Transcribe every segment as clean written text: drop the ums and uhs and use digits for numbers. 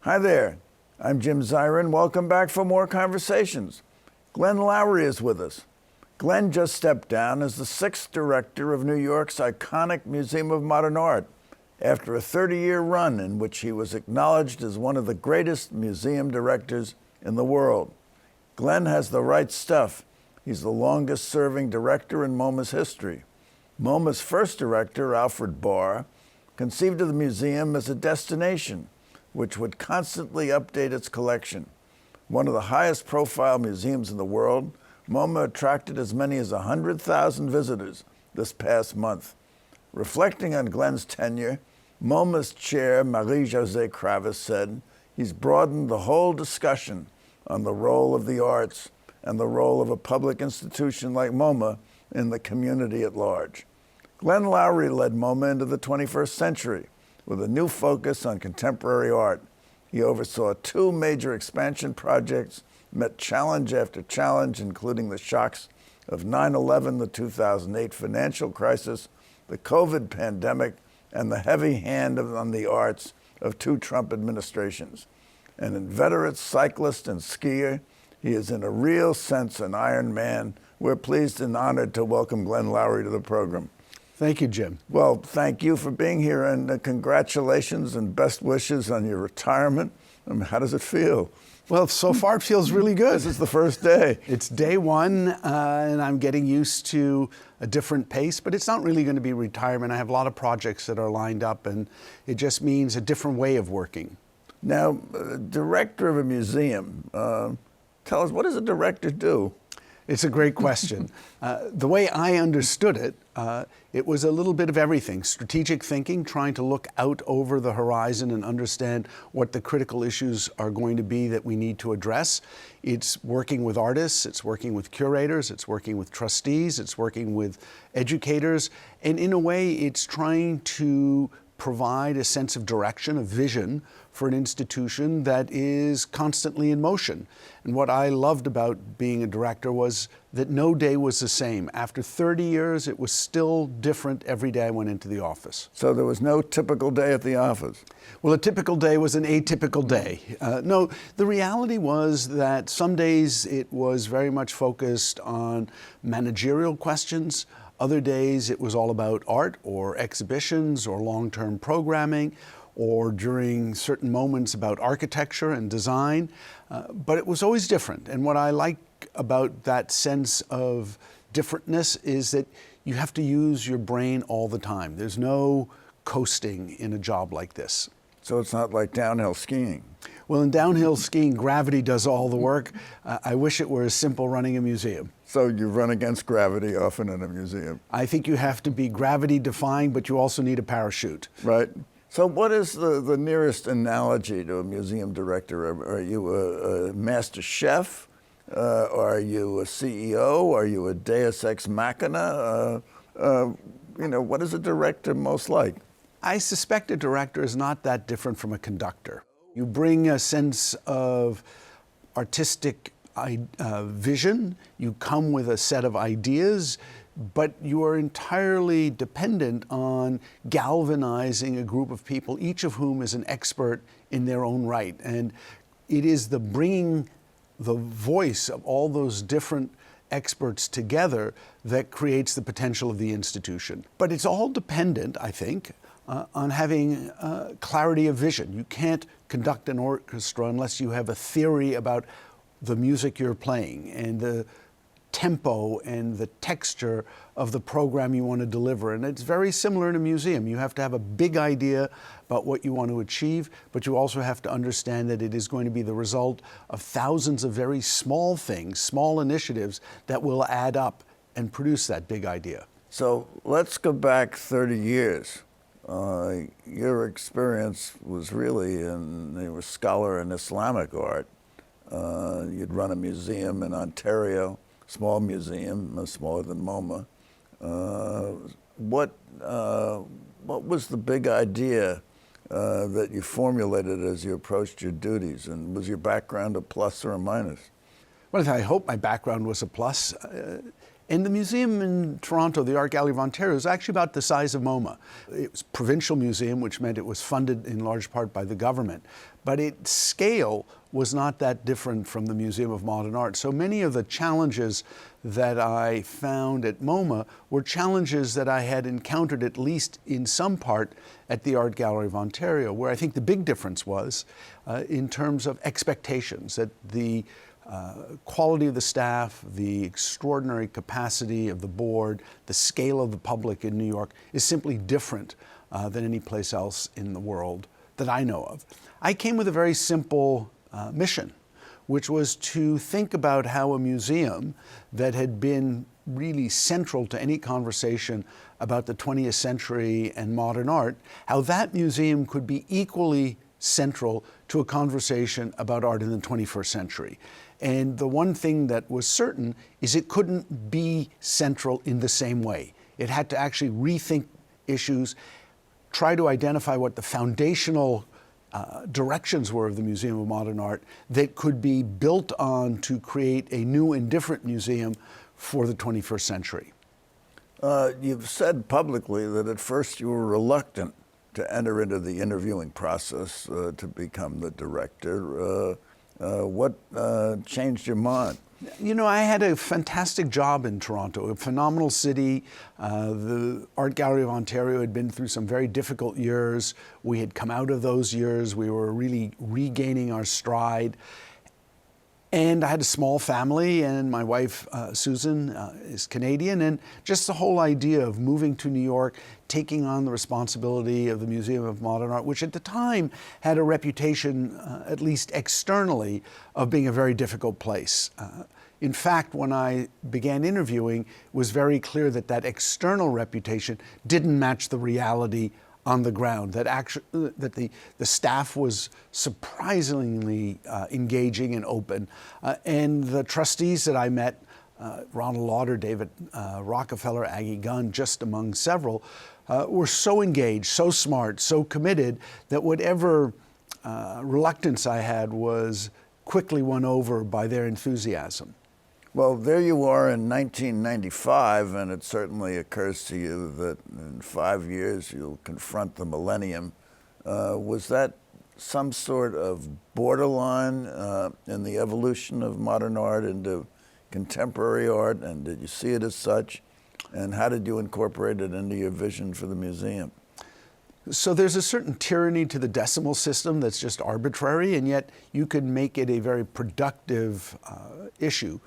Hi there, I'm Jim Zirin. Welcome back for more conversations. Glenn Lowry is with us. Glenn just stepped down as the 6th director of New York's iconic Museum of Modern Art after a 30-year run in which he was acknowledged as one of the greatest museum directors in the world. Glenn has the right stuff. He's the longest-serving director in MoMA's history. MoMA's first director, Alfred Barr, conceived of the museum as a destination which would constantly update its collection. One of the highest-profile museums in the world, MoMA attracted as many as 100,000 visitors this past month. Reflecting on Glenn's tenure, MoMA's chair, Marie-Josée Kravis, said he's broadened the whole discussion on the role of the arts and the role of a public institution like MoMA in the community at large. Glenn Lowry led MoMA into the 21st century with a new focus on contemporary art. He oversaw 2 major expansion projects, met challenge after challenge, including the shocks of 9/11, the 2008 financial crisis, the COVID pandemic, and the heavy hand on the arts of 2 Trump administrations. An inveterate cyclist and skier, he is in a real sense an Iron Man. We're pleased and honored to welcome Glenn Lowry to the program. Thank you, Jim. Well, thank you for being here, and congratulations and best wishes on your retirement. How does it feel? Well, so far it feels really good. This is the first day. It's day 1, and I'm getting used to a different pace, but it's not really going to be retirement. I have a lot of projects that are lined up, and it just means a different way of working. Now, director of a museum, tell us, what does a director do? It's a great question. The way I understood it, it was a little bit of everything. Strategic thinking, trying to look out over the horizon and understand what the critical issues are going to be that we need to address. It's working with artists, it's working with curators, it's working with trustees, it's working with educators, and in a way it's trying to provide a sense of direction, a vision for an institution that is constantly in motion. And what I loved about being a director was that no day was the same. After 30 years, it was still different every day I went into the office. So there was no typical day at the office? Well, a typical day was an atypical day. No, the reality was that some days it was very much focused on managerial questions. Other days it was all about art or exhibitions or long-term programming, or during certain moments about architecture and design, but it was always different. And what I like about that sense of differentness is that you have to use your brain all the time. There's no coasting in a job like this. So it's not like downhill skiing? Well, in downhill skiing, gravity does all the work. I wish it were as simple running a museum. So you run against gravity often in a museum? I think you have to be gravity defying, but you also need a parachute. Right. So what is the nearest analogy to a museum director? Are you a master chef? Are you a CEO? Are you a deus ex machina? What is a director most like? I suspect a director is not that different from a conductor. You bring a sense of artistic vision, you come with a set of ideas, but you are entirely dependent on galvanizing a group of people, each of whom is an expert in their own right. And it is the bringing the voice of all those different experts together that creates the potential of the institution. But it's all dependent, I think, on having clarity of vision. You can't conduct an orchestra unless you have a theory about the music you're playing and the tempo and the texture of the program you want to deliver. And it's very similar in a museum. You have to have a big idea about what you want to achieve, but you also have to understand that it is going to be the result of thousands of very small things, small initiatives that will add up and produce that big idea. So let's go back 30 years. Your experience was really you were a scholar in Islamic art. You'd run a museum in Ontario, small museum, smaller than MoMA. What was the big idea that you formulated as you approached your duties? And was your background a plus or a minus? Well, I hope my background was a plus. And the museum in Toronto, the Art Gallery of Ontario, is actually about the size of MoMA. It was a provincial museum, which meant it was funded in large part by the government. But its scale was not that different from the Museum of Modern Art. So many of the challenges that I found at MoMA were challenges that I had encountered, at least in some part, at the Art Gallery of Ontario, where I think the big difference was in terms of expectations, that the quality of the staff, the extraordinary capacity of the board, the scale of the public in New York is simply different than any place else in the world that I know of. I came with a very simple mission, which was to think about how a museum that had been really central to any conversation about the 20th century and modern art, how that museum could be equally central to a conversation about art in the 21st century. And the one thing that was certain is it couldn't be central in the same way. It had to actually rethink issues, try to identify what the foundational directions were of the Museum of Modern Art that could be built on to create a new and different museum for the 21st century. You've said publicly that at first you were reluctant to enter into the interviewing process to become the director. What changed your mind? You know, I had a fantastic job in Toronto, a phenomenal city. The Art Gallery of Ontario had been through some very difficult years. We had come out of those years. We were really regaining our stride. And I had a small family, and my wife, Susan, is Canadian, and just the whole idea of moving to New York, taking on the responsibility of the Museum of Modern Art, which at the time had a reputation, at least externally, of being a very difficult place. In fact, when I began interviewing, it was very clear that that external reputation didn't match the reality on the ground, that the staff was surprisingly engaging and open. And the trustees that I met, Ronald Lauder, David Rockefeller, Aggie Gunn, just among several, were so engaged, so smart, so committed that whatever reluctance I had was quickly won over by their enthusiasm. Well, there you are in 1995, and it certainly occurs to you that in 5 years you'll confront the millennium. Was that some sort of borderline in the evolution of modern art into contemporary art, and did you see it as such? And how did you incorporate it into your vision for the museum? So there's a certain tyranny to the decimal system that's just arbitrary, and yet you can make it a very productive issue.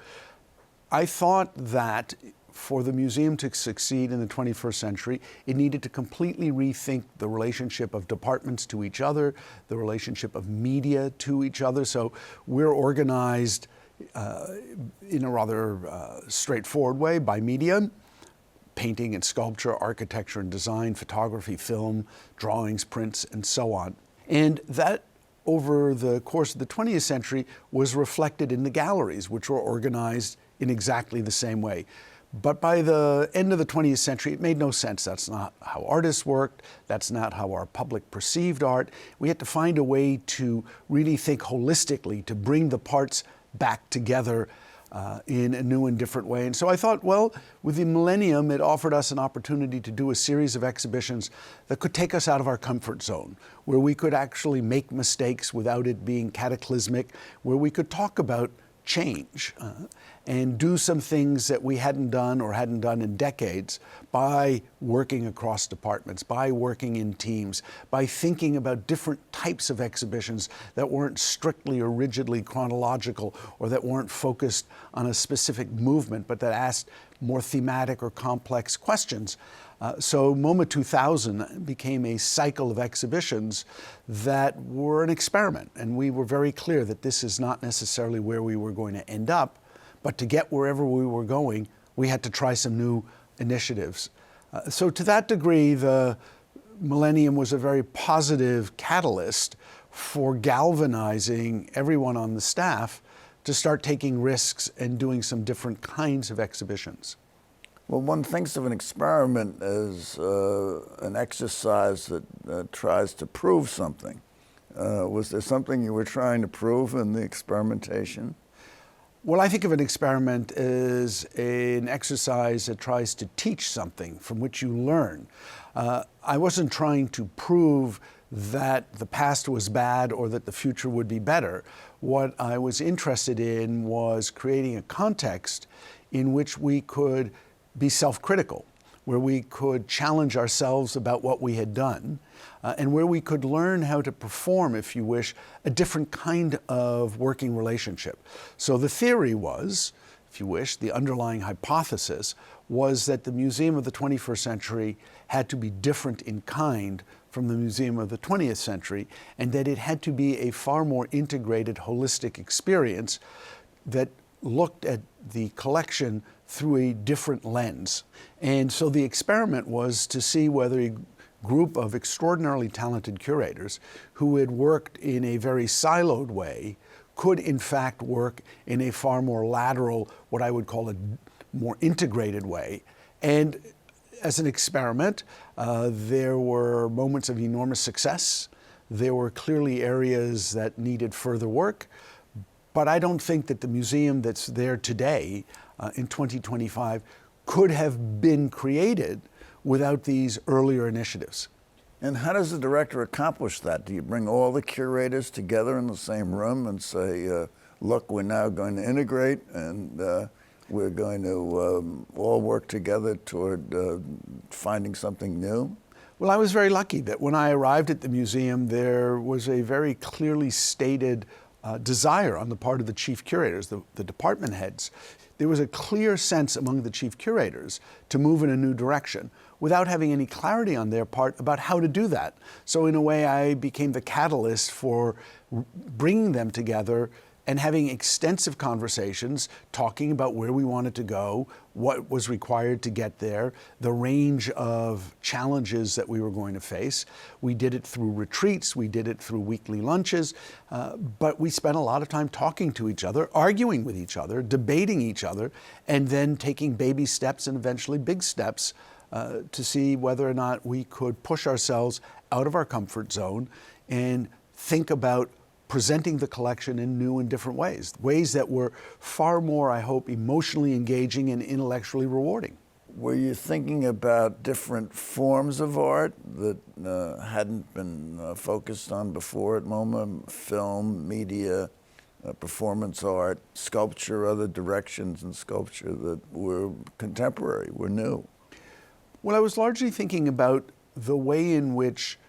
I thought that for the museum to succeed in the 21st century, it needed to completely rethink the relationship of departments to each other, the relationship of media to each other. So we're organized in a rather straightforward way by media: painting and sculpture, architecture and design, photography, film, drawings, prints, and so on. And that, over the course of the 20th century, was reflected in the galleries, which were organized in exactly the same way. But by the end of the 20th century, it made no sense. That's not how artists worked. That's not how our public perceived art. We had to find a way to really think holistically, to bring the parts back together in a new and different way. And so I thought, well, with the millennium, it offered us an opportunity to do a series of exhibitions that could take us out of our comfort zone, where we could actually make mistakes without it being cataclysmic, where we could talk about change and do some things that we hadn't done or hadn't done in decades by working across departments, by working in teams, by thinking about different types of exhibitions that weren't strictly or rigidly chronological, or that weren't focused on a specific movement, but that asked more thematic or complex questions. So MoMA 2000 became a cycle of exhibitions that were an experiment, and we were very clear that this is not necessarily where we were going to end up, but to get wherever we were going, we had to try some new initiatives. So to that degree, the millennium was a very positive catalyst for galvanizing everyone on the staff to start taking risks and doing some different kinds of exhibitions. Well, one thinks of an experiment as an exercise that tries to prove something. Was there something you were trying to prove in the experimentation? Well, I think of an experiment as an exercise that tries to teach something from which you learn. I wasn't trying to prove that the past was bad or that the future would be better. What I was interested in was creating a context in which we could be self-critical, where we could challenge ourselves about what we had done, and where we could learn how to perform, if you wish, a different kind of working relationship. So the theory was, if you wish, the underlying hypothesis was that the museum of the 21st century had to be different in kind from the museum of the 20th century, and that it had to be a far more integrated, holistic experience that looked at the collection through a different lens. And so the experiment was to see whether a group of extraordinarily talented curators who had worked in a very siloed way could in fact work in a far more lateral, what I would call a more integrated way. And as an experiment, there were moments of enormous success. There were clearly areas that needed further work. But I don't think that the museum that's there today in 2025 could have been created without these earlier initiatives. And how does the director accomplish that? Do you bring all the curators together in the same room and say, look, we're now going to integrate and we're going to all work together toward finding something new? Well, I was very lucky that when I arrived at the museum, there was a very clearly stated desire on the part of the chief curators, the department heads. There was a clear sense among the chief curators to move in a new direction without having any clarity on their part about how to do that. So in a way, I became the catalyst for bringing them together and having extensive conversations, talking about where we wanted to go, what was required to get there, the range of challenges that we were going to face. We did it through retreats, we did it through weekly lunches, but we spent a lot of time talking to each other, arguing with each other, debating each other, and then taking baby steps and eventually big steps to see whether or not we could push ourselves out of our comfort zone and think about presenting the collection in new and different ways, ways that were far more, I hope, emotionally engaging and intellectually rewarding. Were you thinking about different forms of art that hadn't been focused on before at MoMA? Film, media, performance art, sculpture, other directions in sculpture that were contemporary, were new? Well, I was largely thinking about the way in which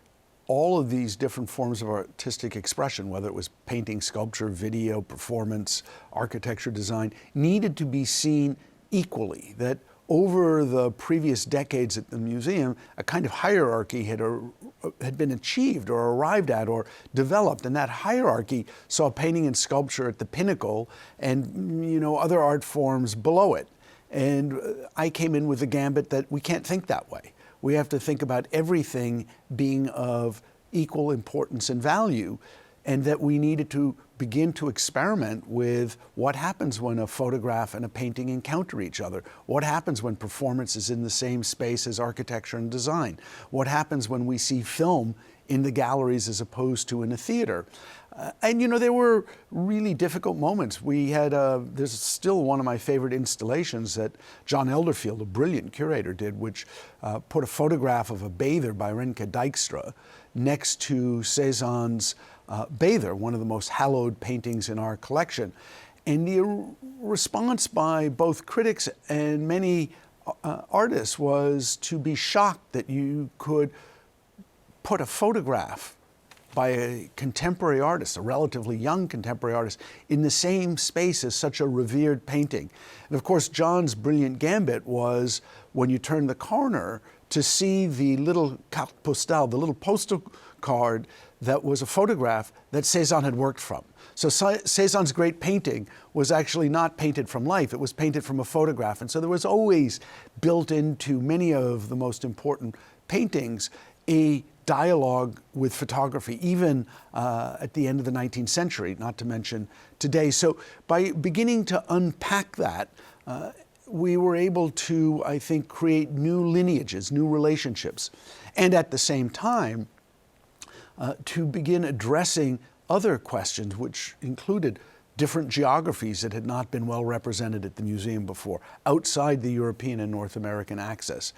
all of these different forms of artistic expression, whether it was painting, sculpture, video, performance, architecture, design, needed to be seen equally. That over the previous decades at the museum, a kind of hierarchy had been achieved or arrived at or developed, and that hierarchy saw painting and sculpture at the pinnacle and other art forms below it. And I came in with the gambit that we can't think that way. We have to think about everything being of equal importance and value, and that we needed to begin to experiment with what happens when a photograph and a painting encounter each other. What happens when performance is in the same space as architecture and design? What happens when we see film in the galleries as opposed to in a theater? And there were really difficult moments. There's still one of my favorite installations that John Elderfield, a brilliant curator, did, which put a photograph of a bather by Renke Dijkstra next to Cézanne's Bather, one of the most hallowed paintings in our collection. And the response by both critics and many artists was to be shocked that you could put a photograph by a contemporary artist, a relatively young contemporary artist, in the same space as such a revered painting. And of course, John's brilliant gambit was, when you turn the corner, to see the little carte postale, the little postal card that was a photograph that Cézanne had worked from. So Cézanne's great painting was actually not painted from life, it was painted from a photograph. And so there was always built into many of the most important paintings a dialogue with photography, even at the end of the 19th century, not to mention today. So by beginning to unpack that, we were able to, I think, create new lineages, new relationships, and at the same time, to begin addressing other questions, which included different geographies that had not been well represented at the museum before, outside the European and North American axis,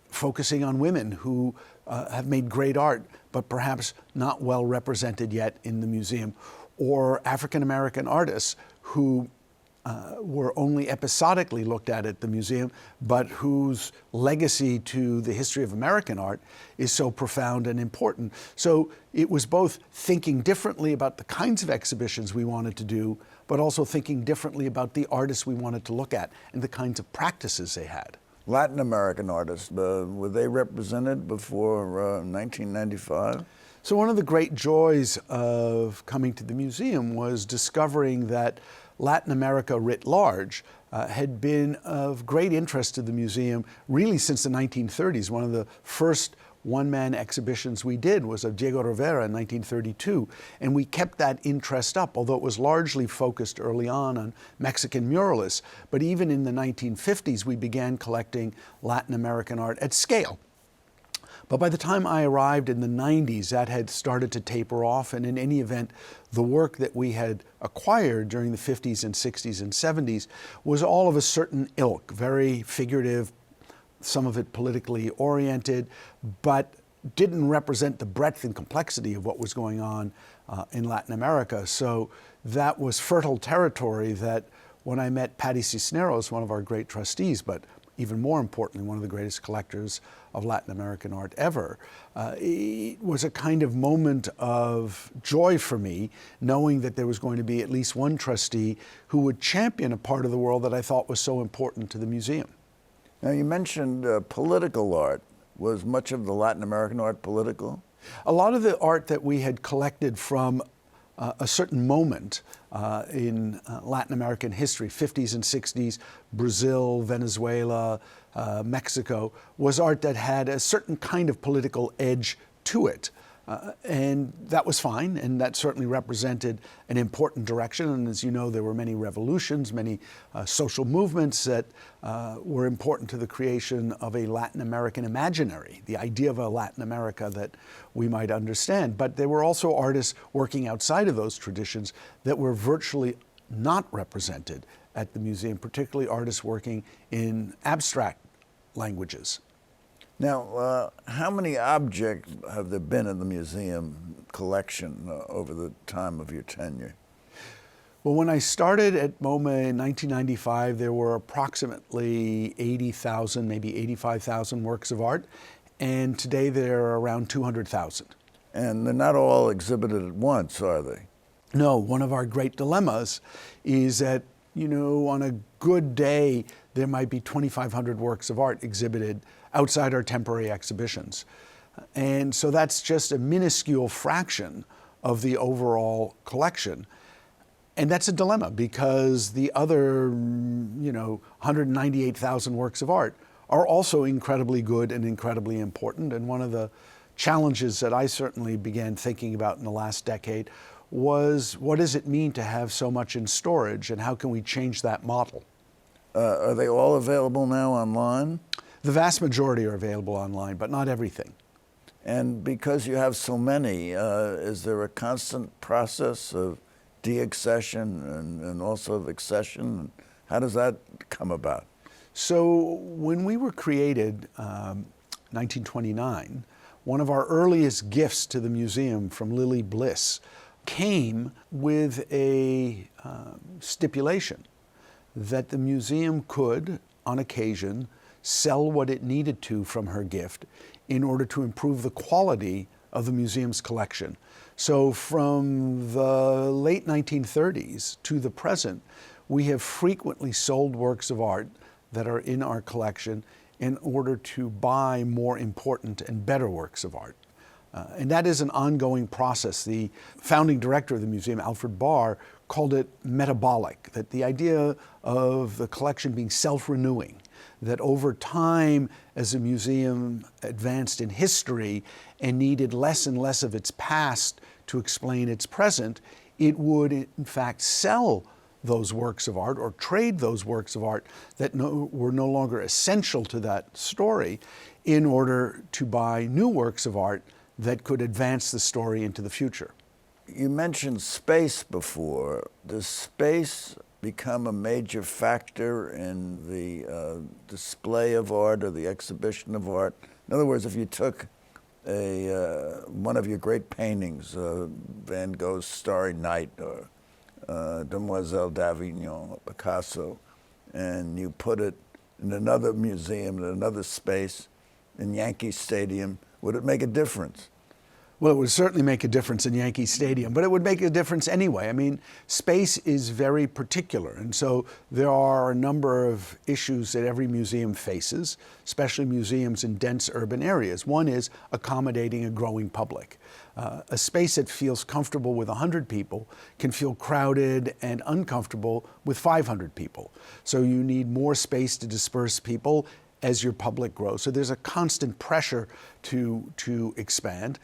focusing on women who have made great art, but perhaps not well represented yet in the museum, or African American artists who were only episodically looked at the museum, but whose legacy to the history of American art is so profound and important. So it was both thinking differently about the kinds of exhibitions we wanted to do, but also thinking differently about the artists we wanted to look at and the kinds of practices they had. Latin American artists, were they represented before 1995? So one of the great joys of coming to the museum was discovering that Latin America writ large had been of great interest to the museum really since the 1930s. One of the first one-man exhibitions we did was of Diego Rivera in 1932, and we kept that interest up, although it was largely focused early on Mexican muralists. But even in the 1950s, we began collecting Latin American art at scale. But by the time I arrived in the 90s, that had started to taper off, and in any event, the work that we had acquired during the 50s and 60s and 70s was all of a certain ilk, very figurative, some of it politically oriented, but didn't represent the breadth and complexity of what was going on in Latin America. So that was fertile territory that when I met Patty Cisneros, one of our great trustees, but even more importantly, one of the greatest collectors of Latin American art ever, it was a kind of moment of joy for me, knowing that there was going to be at least one trustee who would champion a part of the world that I thought was so important to the museum. Now, you mentioned political art. Was much of the Latin American art political? A lot of the art that we had collected from a certain moment in Latin American history, 50s and 60s, Brazil, Venezuela, Mexico, was art that had a certain kind of political edge to it. And that was fine, and that certainly represented an important direction. And as you know, there were many revolutions, many social movements that were important to the creation of a Latin American imaginary, the idea of a Latin America that we might understand. But there were also artists working outside of those traditions that were virtually not represented at the museum, particularly artists working in abstract languages. Now, how many objects have there been in the museum collection over the time of your tenure? Well, when I started at MoMA in 1995, there were approximately 80,000, maybe 85,000 works of art, and today there are around 200,000. And they're not all exhibited at once, are they? No, one of our great dilemmas is that, you know, on a good day, there might be 2,500 works of art exhibited outside our temporary exhibitions. And so that's just a minuscule fraction of the overall collection. And that's a dilemma because the other, 198,000 works of art are also incredibly good and incredibly important. And one of the challenges that I certainly began thinking about in the last decade was, what does it mean to have so much in storage, and how can we change that model? Are they all available now online? The vast majority are available online, but not everything. And because you have so many, is there a constant process of deaccession and also of accession? How does that come about? So when we were created, 1929, one of our earliest gifts to the museum from Lily Bliss came with a stipulation that the museum could, on occasion, sell what it needed to from her gift in order to improve the quality of the museum's collection. So from the late 1930s to the present, we have frequently sold works of art that are in our collection in order to buy more important and better works of art. And that is an ongoing process. The founding director of the museum, Alfred Barr, called it metabolic, that the idea of the collection being self-renewing, that over time, as the museum advanced in history and needed less and less of its past to explain its present, it would in fact sell those works of art or trade those works of art that were no longer essential to that story in order to buy new works of art that could advance the story into the future. you mentioned space before. Does space become a major factor in the display of art or the exhibition of art? In other words, if you took one of your great paintings, Van Gogh's Starry Night or Demoiselle d'Avignon, or Picasso, and you put it in another museum, in another space, in Yankee Stadium, would it make a difference? Well, it would certainly make a difference in Yankee Stadium, but it would make a difference anyway. I mean, space is very particular, and so there are a number of issues that every museum faces, especially museums in dense urban areas. One is accommodating a growing public. A space that feels comfortable with 100 people can feel crowded and uncomfortable with 500 people. So you need more space to disperse people as your public grows. So there's a constant pressure to expand.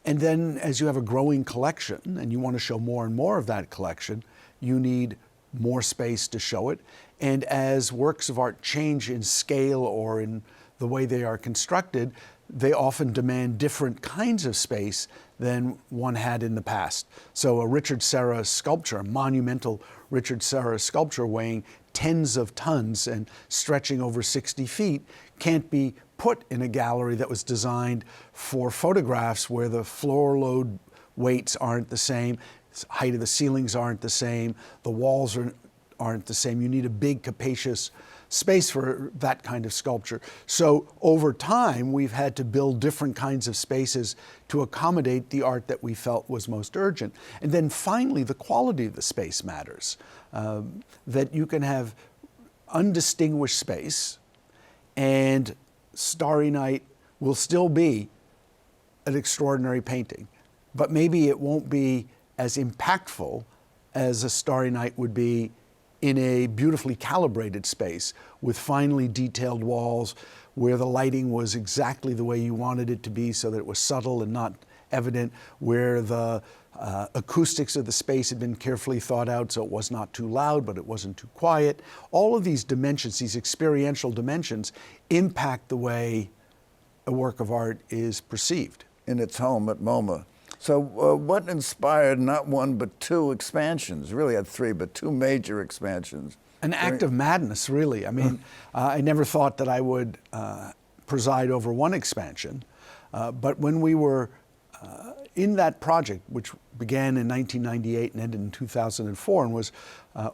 And then as you have a growing collection and you want to show more and more of that collection, you need more space to show it. And as works of art change in scale or in the way they are constructed, they often demand different kinds of space than one had in the past. So a Richard Serra sculpture, a monumental Richard Serra sculpture weighing tens of tons and stretching over 60 feet can't be put in a gallery that was designed for photographs where the floor load weights aren't the same, height of the ceilings aren't the same, the walls aren't the same. You need a big, capacious space for that kind of sculpture. So over time, we've had to build different kinds of spaces to accommodate the art that we felt was most urgent. And then finally, the quality of the space matters. That you can have undistinguished space, and Starry Night will still be an extraordinary painting, but maybe it won't be as impactful as a Starry Night would be in a beautifully calibrated space with finely detailed walls where the lighting was exactly the way you wanted it to be so that it was subtle and not evident, where the acoustics of the space had been carefully thought out so it was not too loud but it wasn't too quiet. All of these dimensions, these experiential dimensions, impact the way a work of art is perceived. In its home at MoMA. So what inspired not one but two expansions? Really had three, but two major expansions. An act of madness, really. I mean, I never thought that I would preside over one expansion, but when we were in that project, which began in 1998 and ended in 2004 and was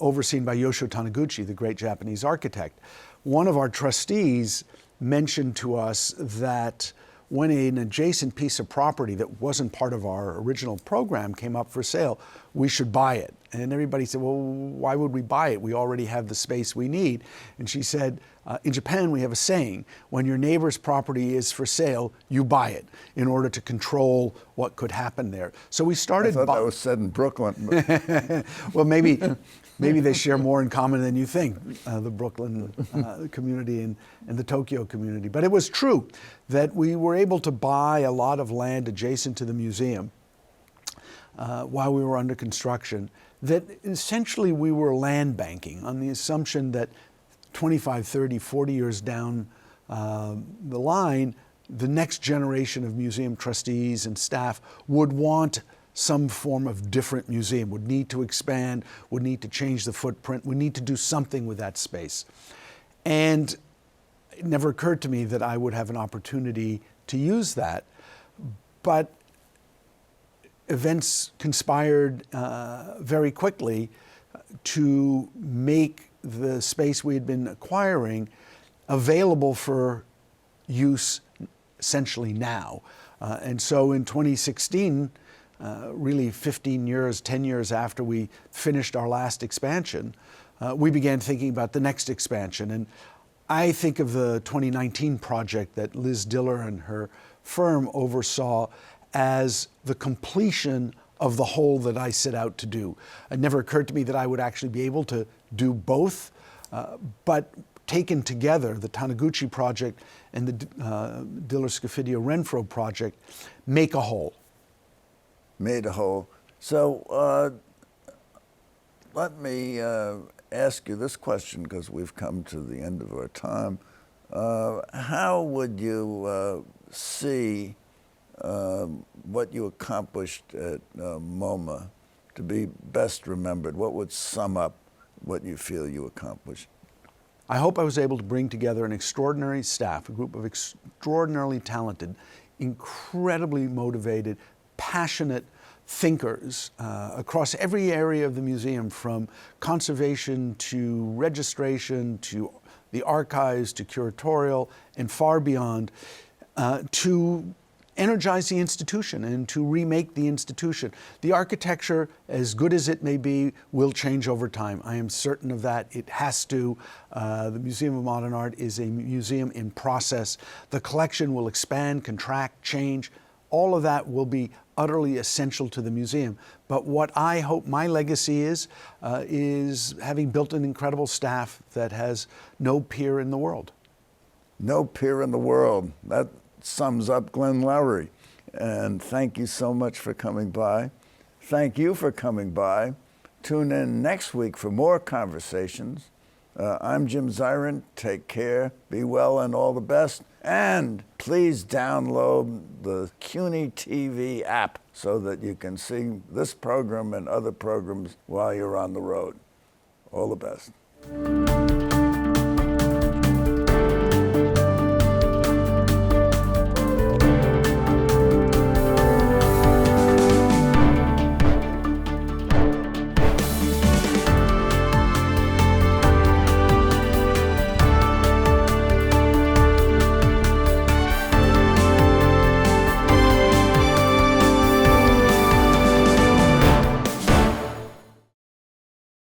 overseen by Yoshio Taniguchi, the great Japanese architect, one of our trustees mentioned to us that when an adjacent piece of property that wasn't part of our original program came up for sale, we should buy it. And everybody said, well, why would we buy it? We already have the space we need. And she said, in Japan, we have a saying, when your neighbor's property is for sale, you buy it in order to control what could happen there. So we started. I thought that was said in Brooklyn. Well, maybe they share more in common than you think, the Brooklyn community and the Tokyo community. But it was true that we were able to buy a lot of land adjacent to the museum while we were under construction, that essentially we were land banking on the assumption that 25, 30, 40 years down the line, the next generation of museum trustees and staff would want some form of different museum, would need to expand, would need to change the footprint, would need to do something with that space. And it never occurred to me that I would have an opportunity to use that. But events conspired very quickly to make the space we had been acquiring available for use essentially now. And so in 2016, really 15 years, 10 years after we finished our last expansion, we began thinking about the next expansion. And I think of the 2019 project that Liz Diller and her firm oversaw as the completion of the whole that I set out to do. It never occurred to me that I would actually be able to do both, but taken together, the Taniguchi project and the Diller Scofidio Renfro project make a whole. Made a whole. So let me ask you this question, because we've come to the end of our time. How would you see what you accomplished at MoMA to be best remembered? What would sum up what you feel you accomplished? I hope I was able to bring together an extraordinary staff, a group of extraordinarily talented, incredibly motivated, passionate thinkers across every area of the museum, from conservation to registration to the archives to curatorial and far beyond, to energize the institution and to remake the institution. The architecture, as good as it may be, will change over time. I am certain of that. It has to. The Museum of Modern Art is a museum in process. The collection will expand, contract, change. All of that will be utterly essential to the museum. But what I hope my legacy is having built an incredible staff that has no peer in the world. No peer in the world. That sums up Glenn Lowry. And thank you so much for coming by. Thank you for coming by. Tune in next week for more conversations. I'm Jim Zirin. Take care, be well, and all the best. And please download the CUNY TV app so that you can see this program and other programs while you're on the road. All the best.